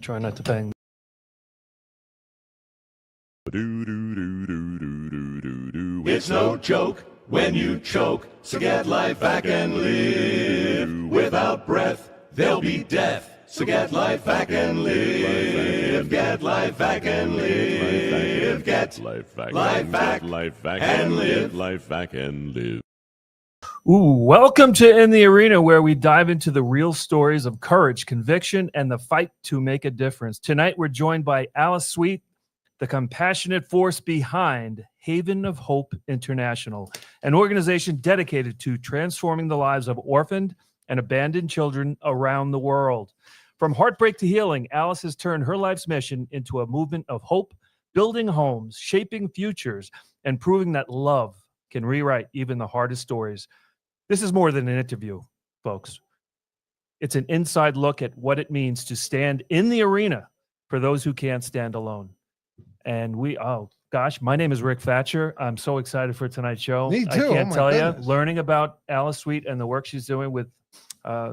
Try not to bang. It's no joke when you choke, so get LifeVac and live. Without breath, there'll be death. So get LifeVac and live. Get LifeVac and live. Get LifeVac and live. LifeVac and live. Ooh, welcome to In the Arena, where we dive into the real stories of courage, conviction, and the fight to make a difference. Tonight, we're joined by Alice Sweet, the compassionate force behind Haven of Hope International, an organization dedicated to transforming the lives of orphaned and abandoned children around the world. From heartbreak to healing, Alice has turned her life's mission into a movement of hope, building homes, shaping futures, and proving that love can rewrite even the hardest stories. This is more than an interview, folks. It's an inside look at what it means to stand in the arena for those who can't stand alone. And my name is Rick Fatscher. I'm so excited for tonight's show. Me too. I can't tell you, Goodness. learning about Alice Sweet and the work she's doing with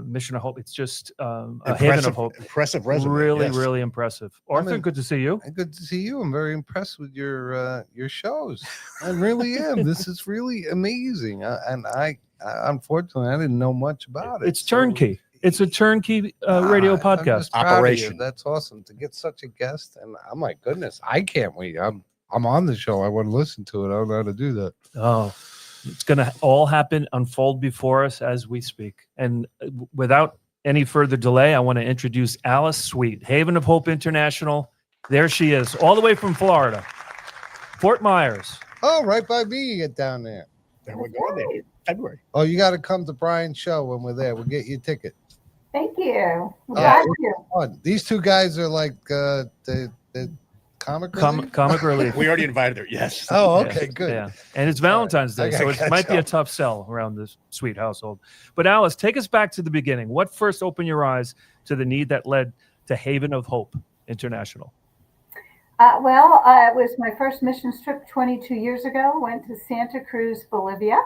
Mission of Hope, it's just a haven of hope. Impressive resume. Really, yes. really impressive. Arthur, good to see you. Good to see you. I'm very impressed with your shows. I really am. This is really amazing. And I unfortunately I didn't know much about it. It's turnkey. It's a turnkey radio I'm podcast. just proud of you. Operation. That's awesome to get such a guest. And oh my goodness, I can't wait. I'm on the show. I want to listen to it. I don't know how to do that. Oh, it's going to all happen, unfold before us as we speak. And without any further delay, I want to introduce Alice Sweet, Haven of Hope International. There she is, all the way from Florida, Fort Myers. Oh, right by me, you get down there. Then we're going there. February. Oh, you got to come to Brian's show when we're there. We'll get you a ticket. Thank you. Oh, Glad to. These two guys are like the comic relief? Comic relief. We already invited her. Yes. Oh, okay, good. Yeah, and it's Valentine's Day, I so gotta it might catch be a up. tough sell around this sweet household. But Alice, take us back to the beginning. What first opened your eyes to the need that led to Haven of Hope International? It was my first mission trip 22 years ago. Went to Santa Cruz, Bolivia,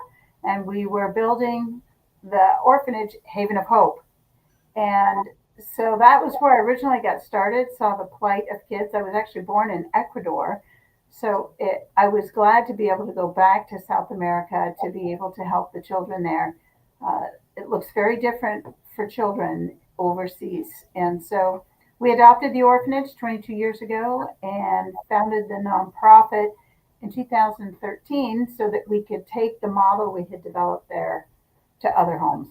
and we were building the orphanage Haven of Hope. And so that was where I originally got started, saw the plight of kids. I was actually born in Ecuador. So I was glad to be able to go back to South America to be able to help the children there. It looks very different for children overseas. And so we adopted the orphanage 22 years ago and founded the nonprofit in 2013 so that we could take the model we had developed there to other homes.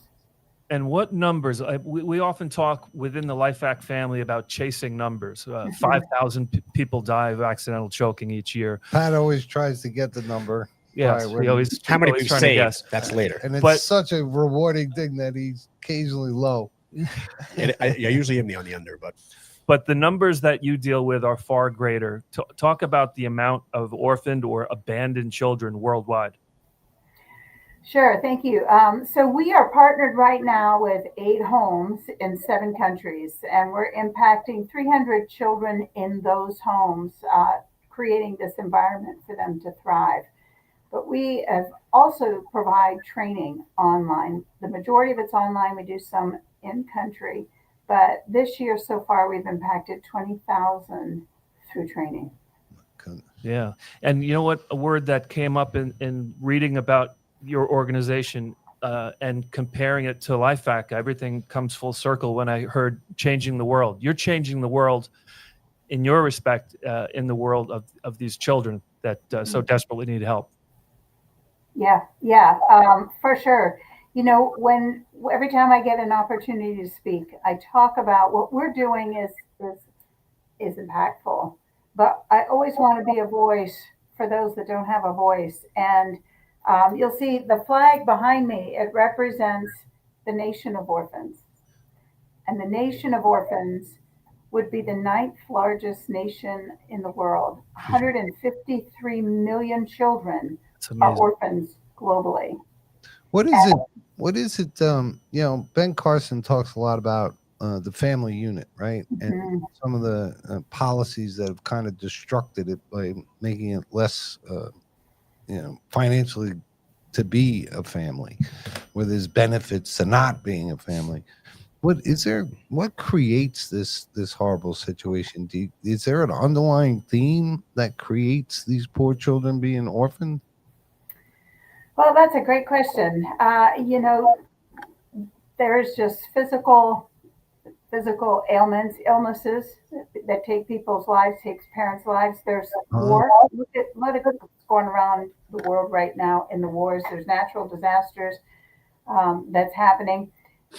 And what numbers? We often talk within the LifeVac family about chasing numbers. 5,000 people die of accidental choking each year. Pat always tries to get the number. Yes, Right, he always How many always we've trying to saved? guess. That's later. And it's But- such a rewarding thing that he's occasionally low. I usually am on the under, but But the numbers that you deal with are far greater. Talk about the amount of orphaned or abandoned children worldwide. Sure, thank you. So we are partnered right now with 8 homes in 7 countries, and we're impacting 300 children in those homes, creating this environment for them to thrive. But we have also provide training online. The majority of it's online. We do some in country, but this year so far we've impacted 20,000 through training. Yeah. And you know what? A word that came up in reading about your organization and comparing it to LifeVac, everything comes full circle when I heard changing the world. You're changing the world in your respect, in the world of these children that so desperately need help. Yeah, for sure. You know, every time I get an opportunity to speak, I talk about what we're doing is impactful, but I always want to be a voice for those that don't have a voice. And you'll see the flag behind me. It represents the nation of orphans, and the nation of orphans would be the 9th largest nation in the world. 153 million children It's are amazing. orphans globally. What is it? What is it? Ben Carson talks a lot about the family unit, right? And some of the policies that have kind of destructed it by making it less, financially to be a family, where there's benefits to not being a family. What creates this horrible situation? Is there an underlying theme that creates these poor children being orphaned? Well, that's a great question. There's just physical ailments, illnesses that take people's lives, takes parents' lives. There's war. Look at what's going around the world right now in the wars. There's natural disasters that's happening.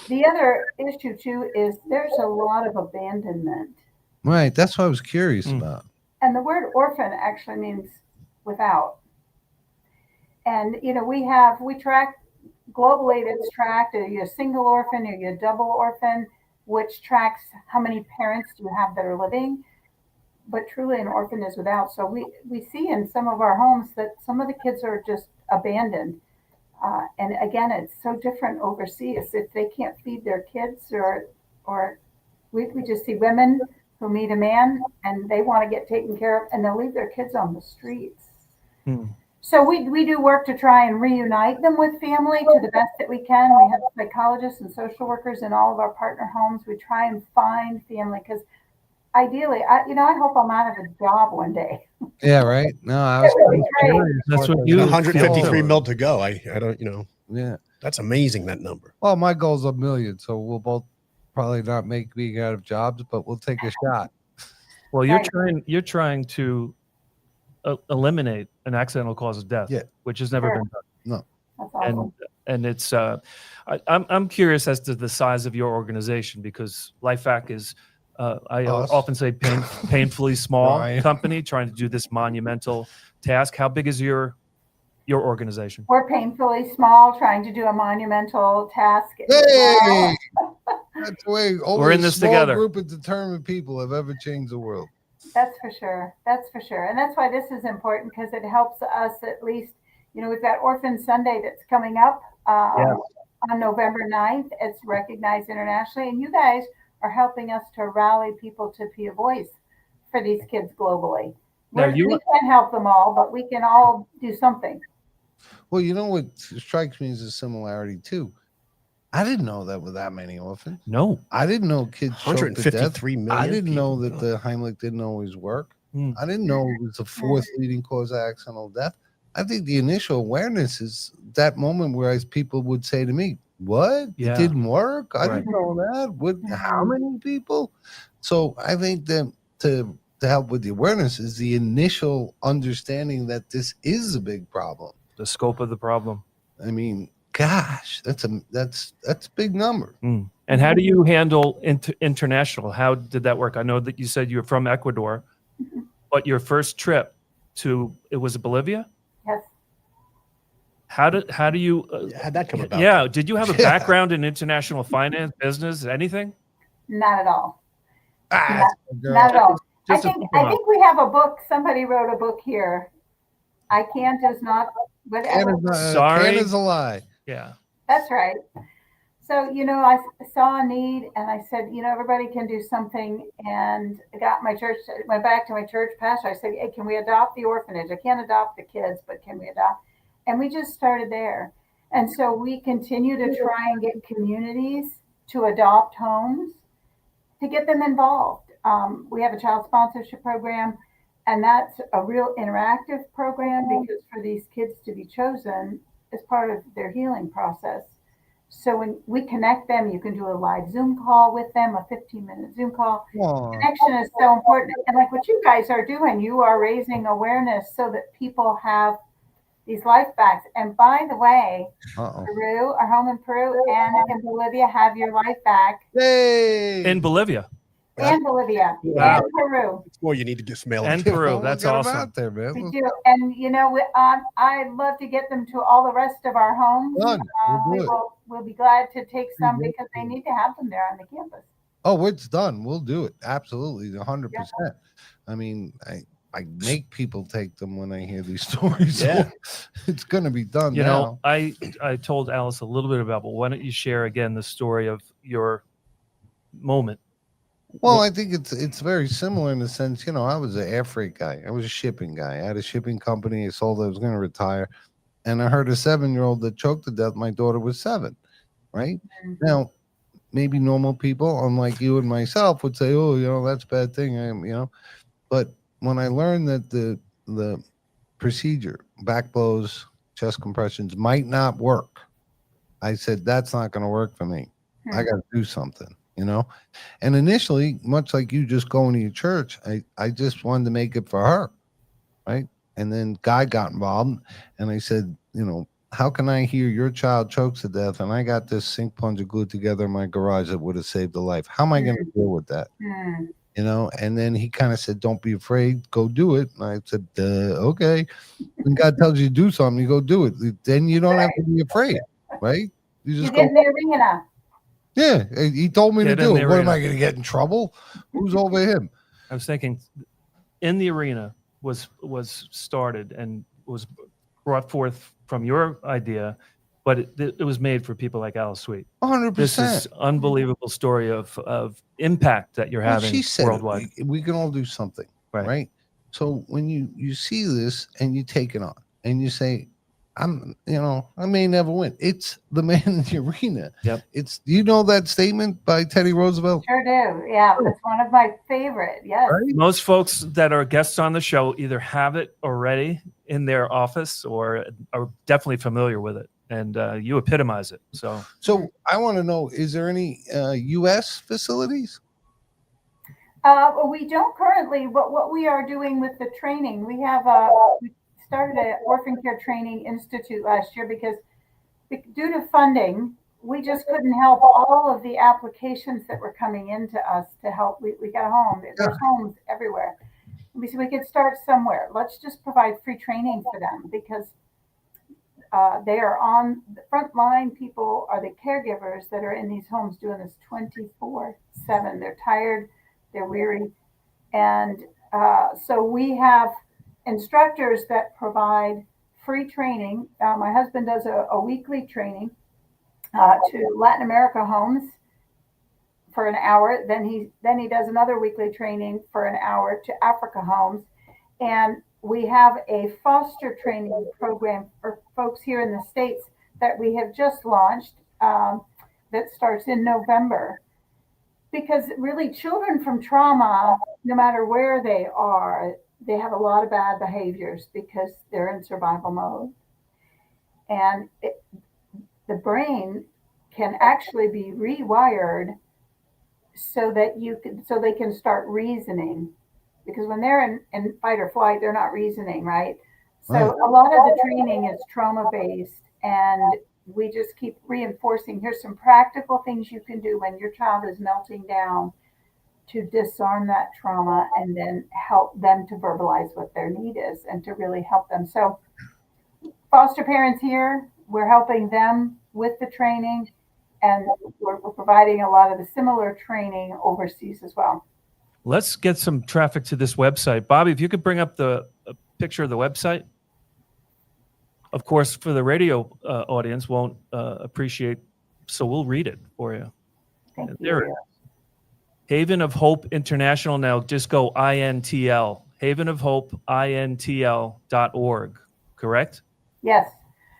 The other issue too is there's a lot of abandonment. Right. That's what I was curious about. And the word orphan actually means without. And we track globally. It's tracked. Are you a single orphan? Are you a double orphan? Which tracks how many parents do you have that are living? But truly, an orphan is without. So we see in some of our homes that some of the kids are just abandoned. And again, it's so different overseas. If they can't feed their kids, or we just see women who meet a man and they want to get taken care of, and they'll leave their kids on the streets. So we do work to try and reunite them with family to the best that we can. We have psychologists and social workers in all of our partner homes. We try and find family because ideally, I hope I'm out of a job one day. Yeah, right. No, I was curious. That's what you 153 mil to go. I don't, yeah. that's amazing, that number. Well, my goal's 1 million, so we'll both probably not make being out of jobs, but we'll take a shot. Well, you're trying to eliminate an accidental cause of death, which has never been done. No. That's awesome. And it's I'm curious as to the size of your organization, because LifeVac is I often say painfully small company trying to do this monumental task. How big is your organization? We're painfully small, trying to do a monumental task. Hey, that's the way. We're in this together. Group of determined people have ever changed the world. That's for sure. That's for sure. And that's why this is important, because it helps us at least. We've got Orphan Sunday that's coming up on November 9th. It's recognized internationally, and you guys are helping us to rally people to be a voice for these kids globally. We can't help them all, but we can all do something. Well, you know what strikes me as a similarity too? I didn't know that with that many orphans. No. I didn't know kids choked to death. 153 million. I didn't know that the Heimlich didn't always work. I didn't know it was the fourth leading cause of accidental death. I think the initial awareness is that moment where people would say to me, "What? It didn't work? I didn't know that. What? How many people?" So I think that to help with the awareness is the initial understanding that this is a big problem. The scope of the problem. I mean, gosh, that's a big number. And how do you handle international? How did that work? I know that you said you were from Ecuador, but your first trip it was Bolivia? Yes. How do you how'd that come about? Yeah, did you have a background in international finance, business, anything? Not at all. Not at all. I think we have a book. Somebody wrote a book here. I can't is not. Sorry. Can is a lie. Yeah. That's right. So, I saw a need and I said, everybody can do something, and I went back to my church pastor. I said, hey, can we adopt the orphanage? I can't adopt the kids, but can we adopt? And we just started there. And so we continue to try and get communities to adopt homes to get them involved. We have a child sponsorship program, and that's a real interactive program, because for these kids to be chosen is part of their healing process. So when we connect them, you can do a live Zoom call with them, a 15-minute Zoom call. Connection is so important. And like what you guys are doing, you are raising awareness so that people have these LifeVacs. And by the way, Peru, our home in Peru and in Bolivia have your LifeVac. Hey! In Bolivia. And Bolivia, and Peru. Boy, you need to get some mail. And Peru, that's awesome. Out there, man. We do, and I'd love to get them to all the rest of our homes. We'll be glad to take some, because they need to have them there on the campus. Oh, it's done. We'll do it. Absolutely, 100%. I mean, I make people take them when I hear these stories. So it's going to be done. I told Alice a little bit about, but why don't you share again the story of your moment? Well, I think it's very similar in the sense, I was an air freight guy. I was a shipping guy. I had a shipping company. I sold it. I was going to retire. And I heard a 7-year-old that choked to death. My daughter was 7, right? Now, maybe normal people, unlike you and myself, would say, "Oh, that's a bad thing." But when I learned that the procedure, back blows, chest compressions, might not work, I said, that's not going to work for me. I got to do something, And initially, much like you just going to your church, I just wanted to make it for her, right? And then Guy got involved, and I said, how can I hear your child chokes to death, and I got this sink plunger glued together in my garage that would have saved a life? How am I going to deal with that? And then he kind of said, don't be afraid, go do it. And I said, okay. When God tells you to do something, you go do it. Then you don't have to be afraid, right? You just get in the arena. Yeah, he told me to do it. What, am arena. I going to get in trouble? Who's over him? I was thinking, In the Arena was started and was brought forth from your idea, but it was made for people like Alice Sweet. 100%. This is unbelievable story of impact that you're having she said worldwide. We can all do something, right? So when you see this and you take it on and you say, I may never win. It's the man in the arena. Yep. It's, that statement by Teddy Roosevelt? Sure do. Yeah, that's one of my favorite. Yes. Right? Most folks that are guests on the show either have it already in their office or are definitely familiar with it. And you epitomize it. So I want to know, is there any U.S. facilities? We don't currently, but what we are doing with the training, we have we started an Orphan Care Training Institute last year because due to funding, we just couldn't help all of the applications that were coming into us to help. We got a home. There's homes everywhere. We said we could start somewhere. Let's just provide free training for them because they are on the front line. People are the caregivers that are in these homes doing this 24/7. They're tired, they're weary. And so we have instructors that provide free training. My husband does a weekly training to Latin America homes for an hour. Then he does another weekly training for an hour to Africa homes. And we have a foster training program for folks here in the States that we have just launched that starts in November. Because really children from trauma, no matter where they are, they have a lot of bad behaviors because they're in survival mode. And the brain can actually be rewired so that they can start reasoning. Because when they're in fight or flight, they're not reasoning, right? So a lot of the training is trauma-based, and we just keep reinforcing, here's some practical things you can do when your child is melting down to disarm that trauma and then help them to verbalize what their need is and to really help them. So foster parents here, we're helping them with the training, and we're providing a lot of the similar training overseas as well. let's get some traffic to this website. Bobby, if you could bring up the picture of the website. Of course, for the radio audience won't appreciate, so we'll read it for you. Thank There you. it is. Haven of Hope International. Now just go INTL. Haven of Hope, INTL.org, correct? Yes,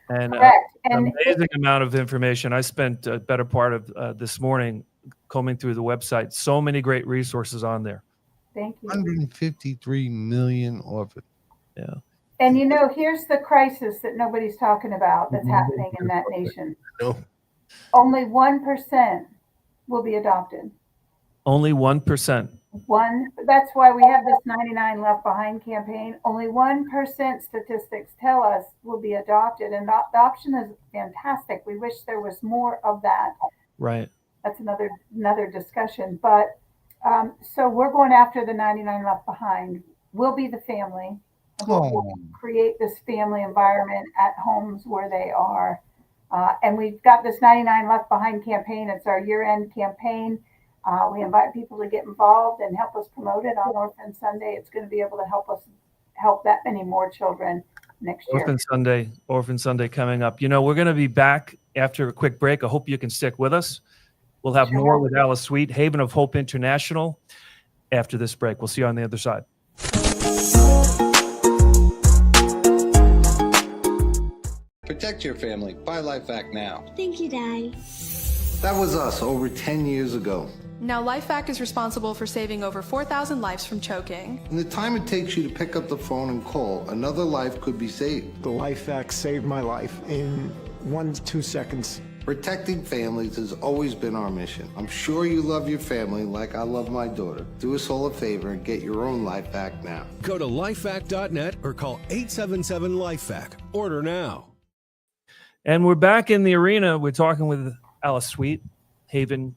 And correct. an And amazing amount of information. I spent a better part of this morning combing through the website. So many great resources on there. thank you. 153 million orphans. Yeah. And here's the crisis that nobody's talking about that's happening in that nation. No. Only 1% will be adopted. Only 1%. That's why we have this 99 Left Behind campaign. Only 1% statistics tell us will be adopted, and adoption is fantastic. We wish there was more of that. Right. That's another discussion. But so we're going after the 99 Left Behind. We'll be the family. We'll create this family environment at homes where they are. And we've got this 99 Left Behind campaign. It's our year-end campaign. We invite people to get involved and help us promote it on Orphan Sunday. It's going to be able to help that many more children next year. Orphan Sunday coming up. We're going to be back after a quick break. I hope you can stick with us. We'll have more with Alice Sweet, Haven of Hope International, after this break. We'll see you on the other side. Protect your family. Buy LifeVac now. Thank you, Daddy. That was us over 10 years ago. Now LifeVac is responsible for saving over 4,000 lives from choking. In the time it takes you to pick up the phone and call, another life could be saved. The LifeVac saved my life in 1 to 2 seconds. Protecting families has always been our mission. I'm sure you love your family like I love my daughter. Do us all a favor and get your own LifeVac now. Go to lifevac.net or call 877-LifeVac. Order now. And we're back in the arena. We're talking with Alice Sweet, Haven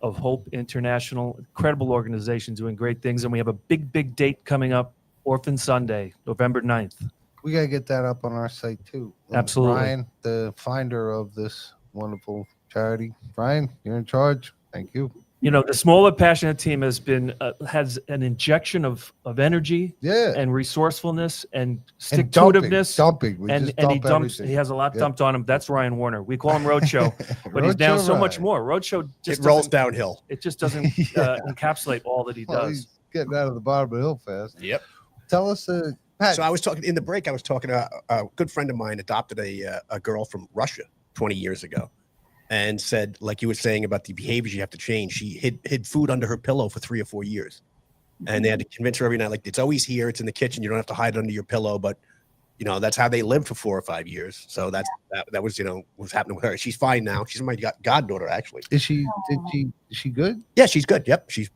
of Hope International, incredible organization doing great things. And we have a big date coming up, Orphan Sunday, November 9th. We got to get that up on our site too. Absolutely. Brian, the finder of this wonderful charity. Brian, you're in charge. Thank you. You know, the smaller passionate team has been has an injection of energy and resourcefulness and stick-to-itiveness. Dumping. And he dumps. He has a lot dumped on him. That's Ryan Warner. We call him Roadshow, but he's down so much more. Roadshow just rolls downhill. It just doesn't encapsulate all that he does. He's getting out of the bottom of the hill fast. Yep. Tell us, Pat. So I was talking in the break. I was talking to a good friend of mine adopted a girl from Russia 20 years ago, and said, like you were saying about the behaviors you have to change. She hid food under her pillow for 3 or 4 years, and they had to convince her every night, like, it's always here, it's in the kitchen, you don't have to hide it under your pillow. But you know, that's how they lived for 4 or 5 years. So that was, you know, what's happening with her. She's fine now. She's my goddaughter, actually. Is she good? Yeah, she's good. Yep. She's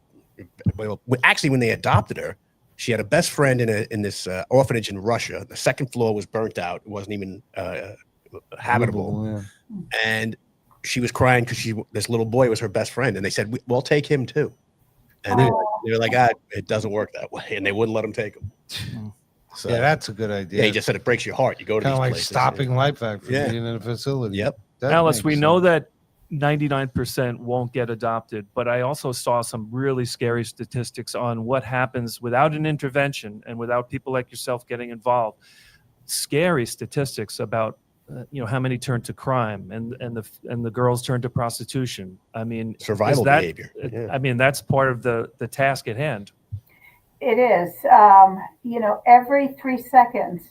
actually, when they adopted her, she had a best friend in this orphanage in Russia. The second floor was burnt out. It wasn't even habitable. Yeah. And she was crying because this little boy was her best friend. And they said, we'll take him too. And they were like, it doesn't work that way. And they wouldn't let him take him. So, yeah, that's a good idea. Yeah, he just said it breaks your heart. You go to kind these of like places. stopping LifeVac from being in a facility. Yep. That Alice, makes we sense. know that 99% won't get adopted, but I also saw some really scary statistics on what happens without an intervention and without people like yourself getting involved. Scary statistics about how many turn to crime and the girls turn to prostitution. I mean, survival behavior. Yeah. I mean, that's part of the task at hand. It is. Every 3 seconds,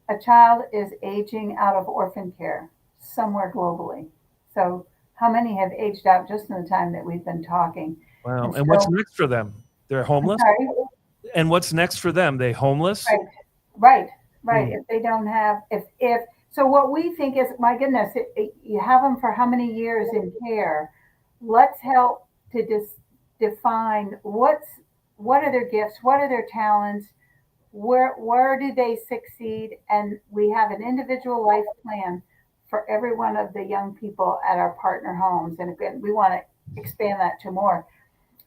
a child is aging out of orphan care somewhere globally. So how many have aged out just in the time that we've been talking? Wow. And what's next for them? They're homeless? And what's next for them? They homeless? Right. If they don't have, so what we think is, my goodness, you have them for how many years in care? Let's help to define what are their gifts, what are their talents, where do they succeed, and we have an individual life plan for every one of the young people at our partner homes. And again, we want to expand that to more.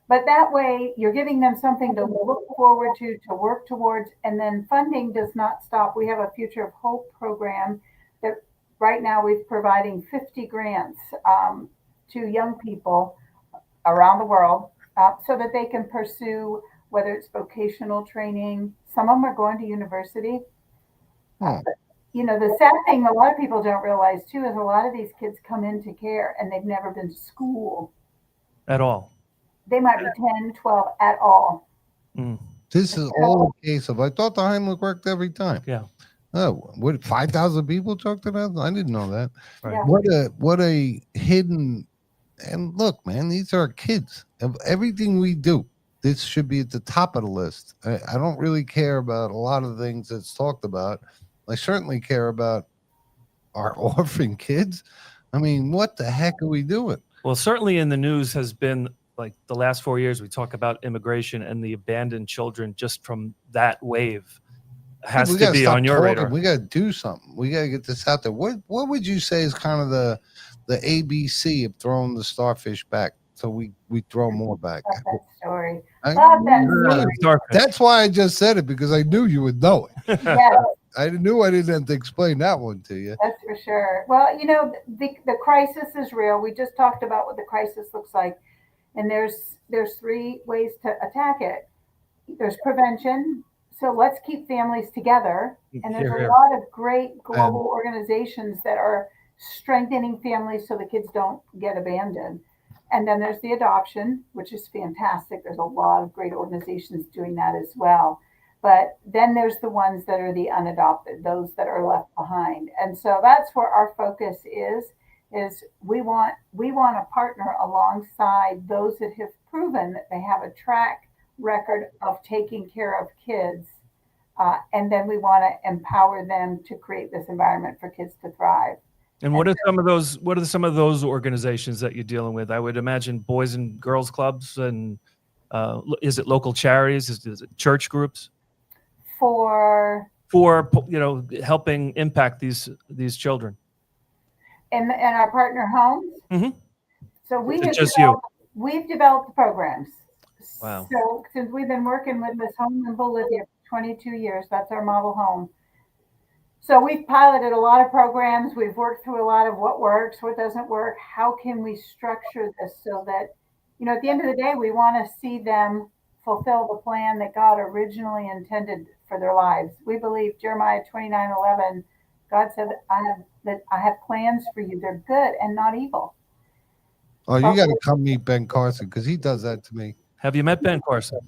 But that way, you're giving them something to look forward to work towards, and then funding does not stop. We have a Future of Hope program that right now we're providing 50 grants to young people around the world so that they can pursue, whether it's vocational training. Some of them are going to university. The sad thing a lot of people don't realize too is a lot of these kids come into care and they've never been to school. At all. They might be 10, 12 at all. This is all a case of, I thought the Heimlich worked every time. Yeah. Oh, what, 5,000 people talked to that? I didn't know that. Right. Yeah. What a hidden, and look, man, these are kids. Of everything we do, this should be at the top of the list. I don't really care about a lot of things that's talked about. I certainly care about our orphan kids. I mean, what the heck are we doing? Well, certainly in the news has been, like, the last 4 years, we talk about immigration and the abandoned children just from that wave has to be on your radar. We got to do something. We got to get this out there. What would you say is kind of the ABC of throwing the starfish back so we throw more back? Love that story. Love that story. That's why I just said it, because I knew you would know it. Yes. I knew I didn't have to explain that one to you. That's for sure. Well, the crisis is real. We just talked about what the crisis looks like. And there's 3 ways to attack it. There's prevention. So let's keep families together. And there's a lot of great global organizations that are strengthening families so the kids don't get abandoned. And then there's the adoption, which is fantastic. There's a lot of great organizations doing that as well. But then there's the ones that are the unadopted, those that are left behind. And so that's where our focus is is we want to partner alongside those that have proven that they have a track record of taking care of kids, and then we want to empower them to create this environment for kids to thrive. And what are some of those? What are some of those organizations that you're dealing with? I would imagine boys and girls clubs, and is it local charities? Is it church groups For helping impact these children? in our partner homes. Mhm. So we've developed the programs. Wow. So since we've been working with this home in Bolivia for 22 years, that's our model home. So we've piloted a lot of programs. We've worked through a lot of what works, what doesn't work. How can we structure this so that, at the end of the day, we want to see them fulfill the plan that God originally intended for their lives. We believe Jeremiah 29:11, God said, I have plans for you. They're good and not evil. Oh, you got to come meet Ben Carson because he does that to me. Have you met Ben Carson?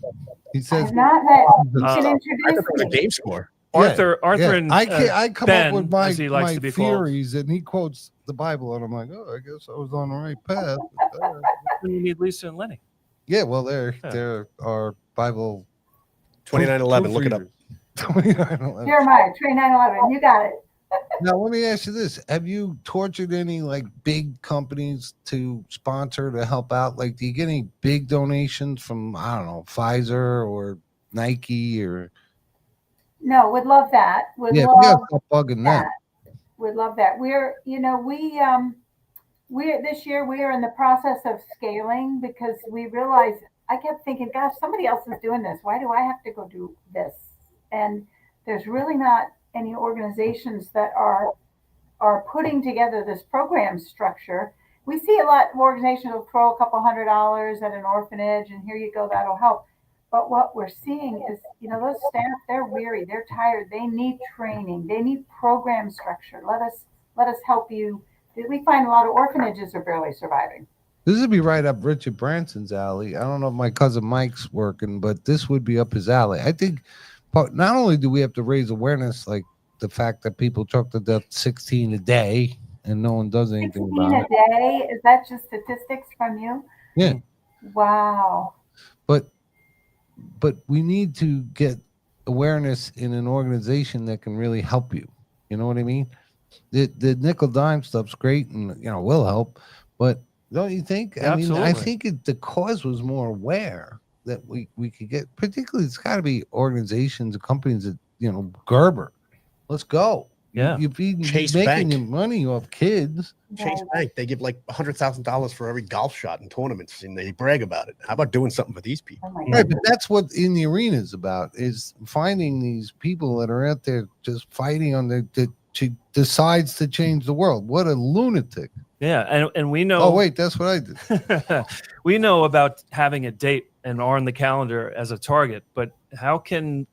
He I says, have not met. You can I introduce thought it was a me. game score. Arthur and I come Ben, up with my as he likes to be called. theories, and he quotes the Bible, and I'm like, oh, I guess I was on the right path. You need Lisa and Lenny. Yeah, well, there are Bible 29:11. Look it up. 29:11. Jeremiah 29:11. You got it. Now, let me ask you this: have you tortured any big companies to sponsor to help out? Like, do you get any big donations from Pfizer or Nike or? No, would love that. We gotta stop bugging that. Would love that. We're this year we are in the process of scaling because we realized I kept thinking, gosh, somebody else is doing this. Why do I have to go do this? And there's really not any organizations that are putting together this program structure. We see a lot of organizations will throw a couple $100 at an orphanage and here you go, that'll help. But what we're seeing is, those staff, they're weary, they're tired, they need training, they need program structure. Let us help you. We find a lot of orphanages are barely surviving. This would be right up Richard Branson's alley. I don't know if my cousin Mike's working, but this would be up his alley. I think not only do we have to raise awareness, like the fact that people choke to death 16 a day and no one does anything about it. 16 a day? Is that just statistics from you? Yeah. Wow. But we need to get awareness in an organization that can really help you. You know what I mean? The nickel dime stuff's great and will help, but don't you think? Absolutely. I think the cause was more aware that we could get. Particularly, it's got to be organizations and companies that Gerber. Let's go. Yeah, you've been Chase making Bank. your money off kids. Chase Bank, they give like $100,000 for every golf shot in tournaments, and they brag about it. How about doing something for these people? Right, but that's what In the Arena is about: is finding these people that are out there just fighting on that decides to change the world. What a lunatic! Yeah, and we know. Oh wait, that's what I did. We know about having a date and are on the calendar as a target, but how can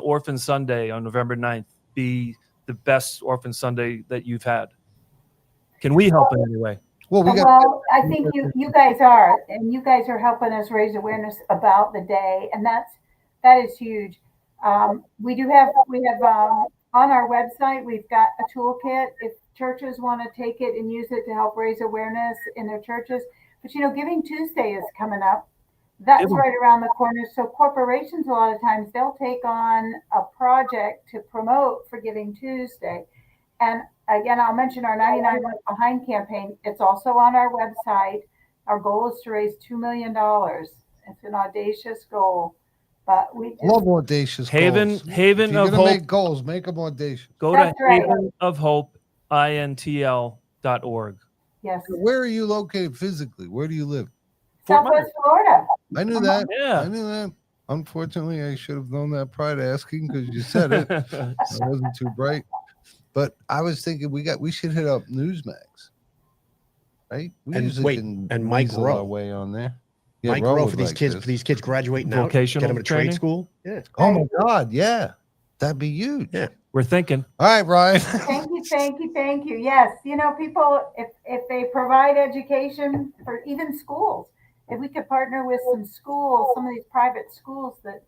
Orphan Sunday on November 9th be the best Orphan Sunday that you've had? Can we help in any way? Well, I think you guys are, and you guys are helping us raise awareness about the day, and that is huge. We have on our website, we've got a toolkit if churches want to take it and use it to help raise awareness in their churches. But Giving Tuesday is coming up. That's right around the corner. So corporations, a lot of times, they'll take on a project to promote for Giving Tuesday. And again, I'll mention our 99 Left Behind campaign. It's also on our website. Our goal is to raise $2 million. It's an audacious goal. But we love audacious goals. Haven of Hope. Make goals, make them audacious. Go to Haven of Hope, intl.org. Yes. Where are you located physically? Where do you live? Southwest Florida. I knew that. Yeah. I knew that. Unfortunately, I should have known that prior to asking because you said it. I wasn't too bright. But I was thinking we should hit up Newsmax. Right? And Mike Rowe way on there. Yeah, Mike Rowe for these kids graduating out, get them in trade school. Yeah. Oh my God, yeah. That'd be huge. Yeah. We're thinking. All right, Ryan. Thank you. Yes, people, if they provide education for even schools, if we could partner with some schools, some of these private schools that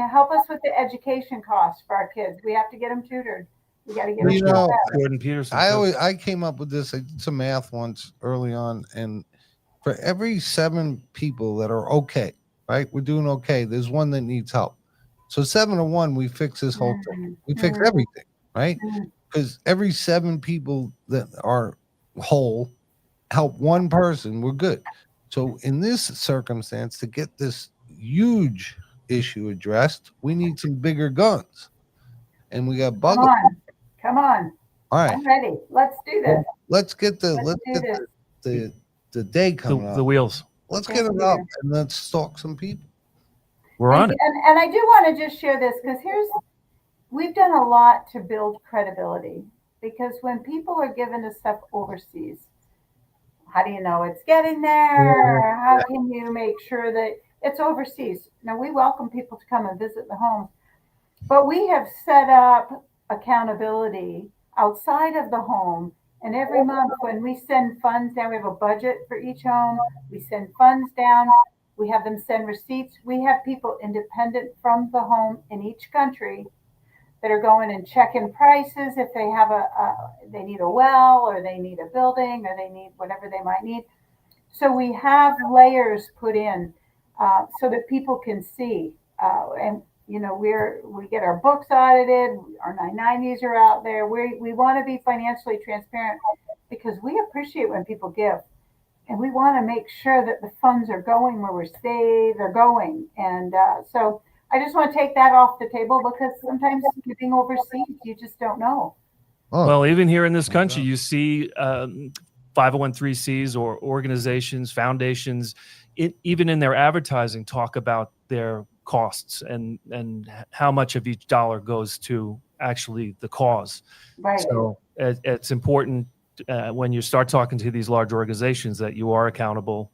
help us with the education costs for our kids. We have to get them tutored. We got to get Well, it you know, out. Jordan Peterson. I came up with this. I did some math once early on, and for every 7 people that are okay, right? We're doing okay. There's one that needs help. So 7 to 1, we fix this whole thing. We fix everything, right? Because every 7 people that are whole help one person, we're good. So in this circumstance, to get this huge issue addressed, we need some bigger guns. And we got Come on. Come on. All right. I'm ready. Let's do this. Let's get the Let's do this. the day coming The up. wheels. Let's get it up and let's stalk some people. We're on it. And I do want to just share this because we've done a lot to build credibility, because when people are given us stuff overseas, how do you know it's getting there? How can you make sure that it's overseas? Now, we welcome people to come and visit the homes, but we have set up accountability outside of the home. And every month when we send funds down, we have a budget for each home. We send funds down. We have them send receipts. We have people independent from the home in each country that are going and checking prices if they have they need a well, or they need a building, or they need whatever they might need. So we have layers put in so that people can see. And you know, we get our books audited. Our 990s are out there. We want to be financially transparent because we appreciate when people give, and we want to make sure that the funds are going where we say they're going. And so I just want to take that off the table, because sometimes giving overseas, you just don't know. Oh, Well, even here in this country, you see 501(c)(3)s or organizations, foundations, even in their advertising, talk about their costs and how much of each dollar goes to actually the cause. Right. So it's important when you start talking to these large organizations that you are accountable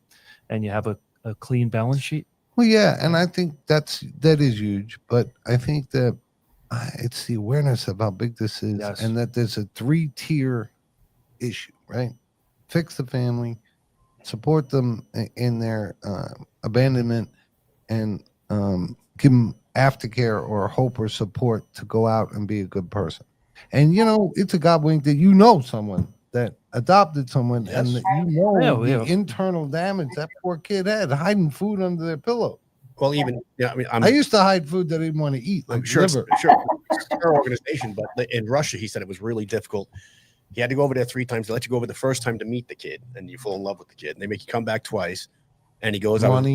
and you have a clean balance sheet. well, yeah, and I think that is huge, but I think that it's the awareness of how big this is, Yes. and that there's a 3-tier issue, right? Fix the family, support them in their abandonment, and give them aftercare or hope or support to go out and be a good person. And you know, it's a God wink that you know someone that adopted someone, and that you know the internal damage that poor kid had hiding food under their pillow. Well, even I mean, I used to hide food that I didn't want to eat, like I'm sure, liver. it's her organization, but in Russia, he said it was really difficult. He had to go over there 3 times. They let you go over the first time to meet the kid, and you fall in love with the kid. And they make you come back twice, and he goes out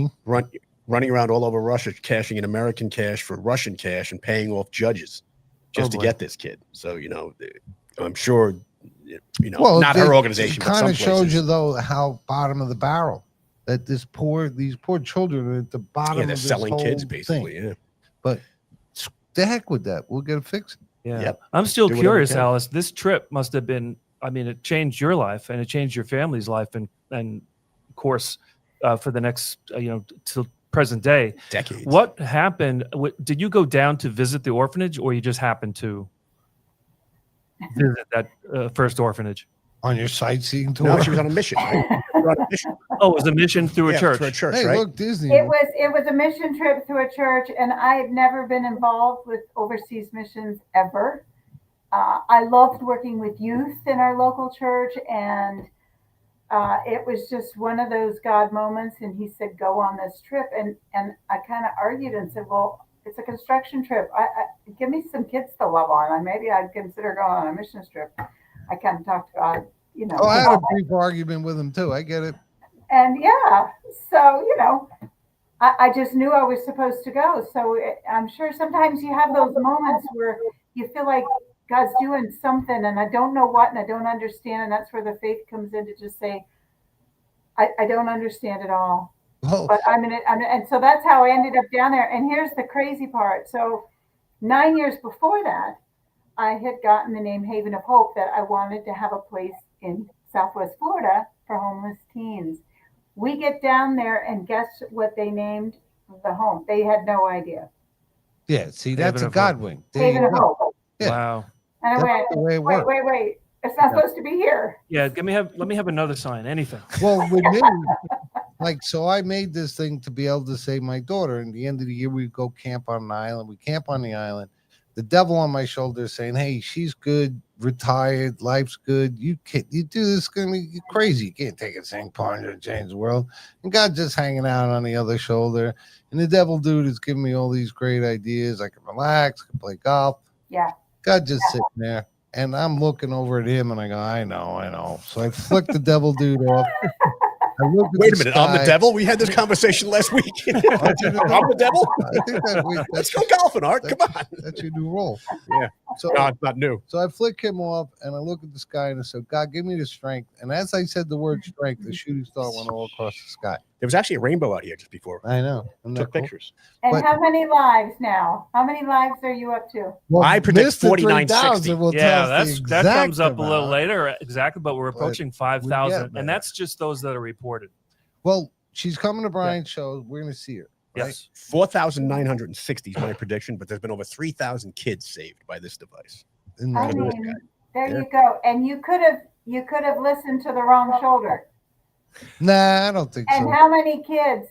running around all over Russia, cashing in American cash for Russian cash and paying off judges just to get this kid. So, you know, I'm sure, you know, Well, not her organization. It kind of shows you, though, how bottom of the barrel that these poor children are at the bottom. Yeah, they're of this selling whole kids, basically. thing. Yeah, but the heck with that. We'll get it fixed. Yeah. Yep. I'm still Do whatever curious, we can. Alice. This trip must have been, I mean, it changed your life and it changed your family's life. And of course, for the next, till present day. decades. What happened? Did you go down to visit the orphanage, or you just happened to visit that first orphanage? On your sightseeing tour? No, she was on a mission. Right? On a mission. Oh, it was a mission through a church. Through a church, Hey, right? look, Disney. It was a mission trip through a church, and I had never been involved with overseas missions ever. I loved working with youth in our local church, and it was just one of those God moments. And he said, "Go on this trip," and I kind of argued and said, "Well, it's a construction trip. I give me some kids to love on, and maybe I'd consider going on a missions trip." I kind of talked about, Oh, I had a brief argument with him too. I get it. And yeah, so, I just knew I was supposed to go. So I'm sure sometimes you have those moments where you feel like God's doing something and I don't know what, and I don't understand. And that's where the faith comes in to just say, I don't understand it all. Oh, But and so that's how I ended up down there. And here's the crazy part. So 9 years before that, I had gotten the name Haven of Hope, that I wanted to have a place in Southwest Florida for homeless teens. We get down there, and guess what they named the home? They had no idea. yeah. See, Haven that's a of God Hope. wing. There Haven you of go. Hope. Yeah. Wow. And I That's went, the way it works. wait. It's not supposed to be here. Yeah. Let me have another sign. Anything. Well, with me, so I made this thing to be able to save my daughter. And at the end of the year, we go camp on an island. We camp on the island. the devil on my shoulder saying, "Hey, she's good, retired, life's good. You can't, you do this, gonna be crazy. You can't take a same partner and change the world." And God just hanging out on the other shoulder. And the devil dude is giving me all these great ideas. I can relax, I can play golf. Yeah. God just sitting there. And I'm looking over at him and I go, I know. So I flick the devil dude off. I look at Wait the a minute, I'm the sky. devil? We had this conversation last week. I'm the devil? I think Let's that's go golfing, Art. Come on. that's your new role. Yeah. So, No, it's not new. so I flick him off and I look at the sky and I said, God, give me the strength. And as I said the word strength, the shooting star went all across the sky. There was actually a rainbow out here just before. I know. Isn't that Took cool? pictures. And But- how many lives now? How many lives are you up to? Well, I predict Mr. 4960. 3000 will Yeah, tell us the that comes exact up a little amount. later, exactly. But we're approaching we 5,000, get there. and that's just those that are reported. Well, she's coming to Brian's show. We're going to see her. Right? Yes. 4,960 is my prediction, but there's been over 3,000 kids saved by this device. Isn't I that know good? mean, guy. there Yeah. you go. And you could have listened to the wrong shoulder. Nah, I don't think And so. how many kids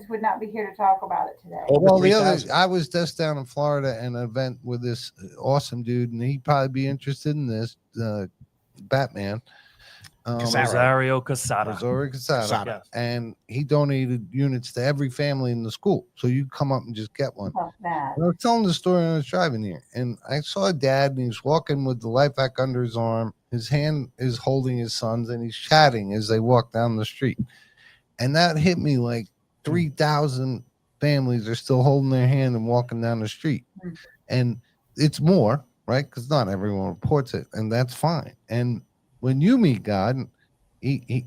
would not be here to talk about it today? Over Well, the other, 3,000. I was just down in Florida at an event with this awesome dude, and he'd probably be interested in this. Batman, Casaro. Rosario Casada. Rosario Casada, Casada. and he donated units to every family in the school, so you come up and just get one. Love that. And I was telling the story when I was driving here, and I saw a dad, and he was walking with the LifeVac under his arm. His hand is holding his son's, and he's chatting as they walk down the street. And that hit me like 3,000 families are still holding their hand and walking down the street. Mm. And it's more, right? Because not everyone reports it, and that's fine. And when you meet God, me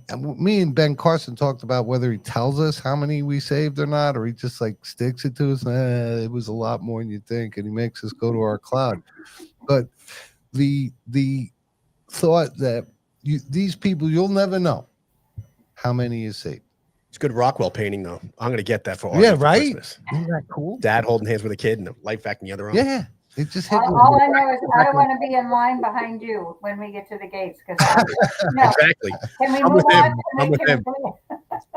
and Ben Carson talked about whether he tells us how many we saved or not, or he just like sticks it to us. It was a lot more than you think, and he makes us go to our cloud. But the thought that these people, you'll never know how many is saved. It's good Rockwell painting, though. I'm going to get that for Yeah, Artie for right? Christmas. Isn't that cool? Dad holding hands with a kid and the LifeVac in the other arm. Yeah, it just hit me. All I know is I don't want to be in line behind you when we get to the gates. Because no, Exactly. can we I'm move with him. on? I'm with him.